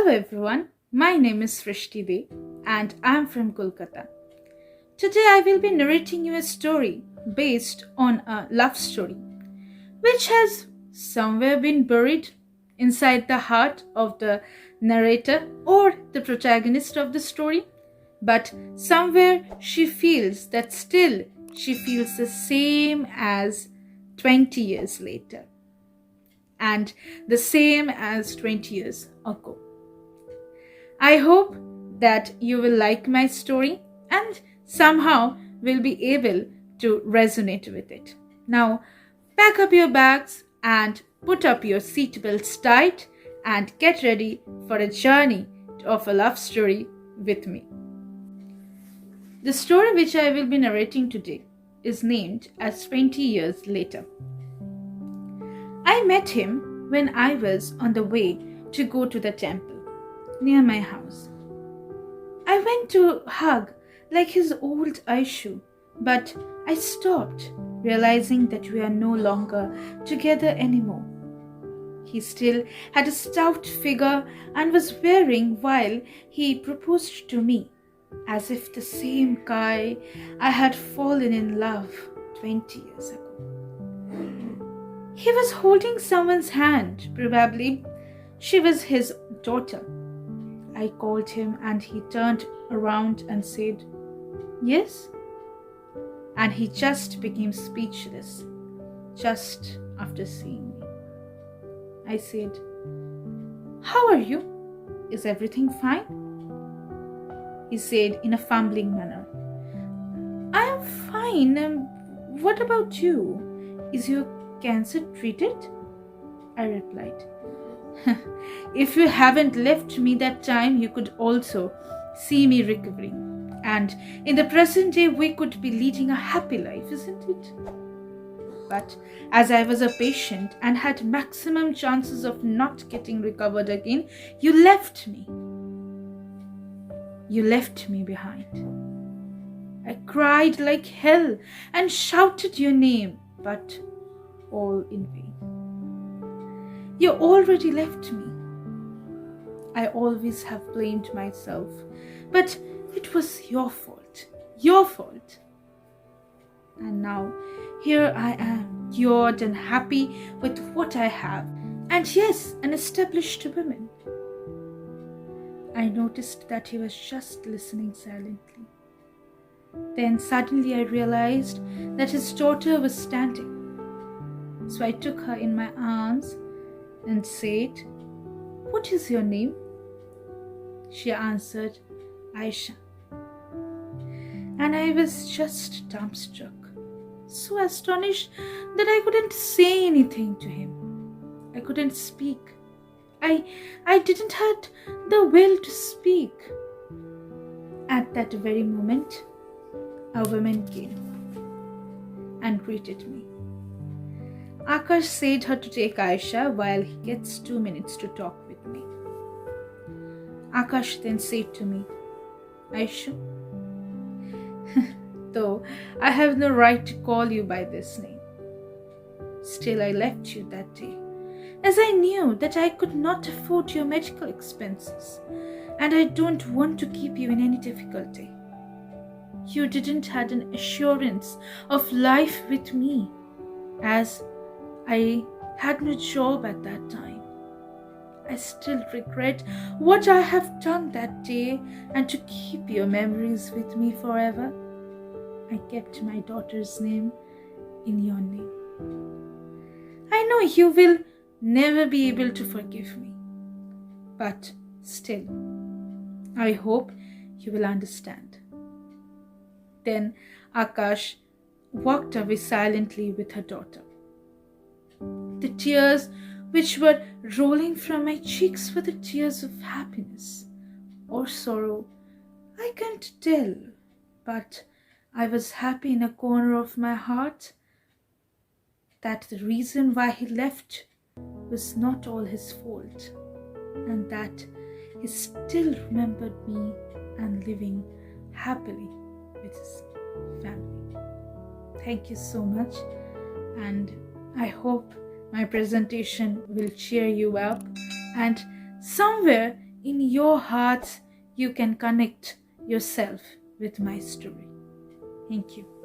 everyone, my name is Srishti Dey and I'm from Kolkata. Today I will be narrating you a story based on a love story which has somewhere been buried inside the heart of the narrator or the protagonist of the story, but somewhere she feels that still she feels the same as 20 years later and the same as 20 years ago. I hope that you will like my story and somehow will be able to resonate with it. Now, pack up your bags and put up your seatbelts tight and get ready for a journey of a love story with me. The story which I will be narrating today is named as 20 Years Later. I met him when I was on the way to go to the temple near my house. I went to hug like his old Aishu, but I stopped, realizing that we are no longer together anymore. He still had a stout figure and was wearing while he proposed to me, as if the same guy I had fallen in love 20 years ago. He was holding someone's hand, probably she was his daughter. I called him and he turned around and said, "Yes?" And he just became speechless just after seeing me. I said, "How are you? Is everything fine?" He said in a fumbling manner, "I am fine. What about you? Is your cancer treated?" I replied, "If you haven't left me that time, you could also see me recovering. And in the present day, we could be leading a happy life, isn't it? But as I was a patient and had maximum chances of not getting recovered again, you left me. You left me behind." I cried like hell and shouted your name, but all in vain. You already left me. I always have blamed myself, but it was your fault. Your fault. And now here I am, cured and happy with what I have, and yes, an established woman. I noticed that he was just listening silently. Then suddenly I realized that his daughter was standing. So I took her in my arms and said, "What is your name?" She answered, "Aisha." And I was just dumbstruck, so astonished that I couldn't say anything to him. I couldn't speak. I didn't have the will to speak. At that very moment, a woman came and greeted me. Akash said her to take Aisha while he gets 2 minutes to talk with me. Akash then said to me, "Aisha, though I have no right to call you by this name, still I left you that day, as I knew that I could not afford your medical expenses, and I don't want to keep you in any difficulty. You didn't have an assurance of life with me, as I had no job at that time. I still regret what I have done that day, and to keep your memories with me forever, I kept my daughter's name in your name. I know you will never be able to forgive me, but still, I hope you will understand." Then Akash walked away silently with her daughter. The tears which were rolling from my cheeks were the tears of happiness or sorrow, I can't tell, but I was happy in a corner of my heart that the reason why he left was not all his fault, and that he still remembered me and living happily with his family. Thank you so much, and I hope my presentation will cheer you up and somewhere in your hearts you can connect yourself with my story. Thank you.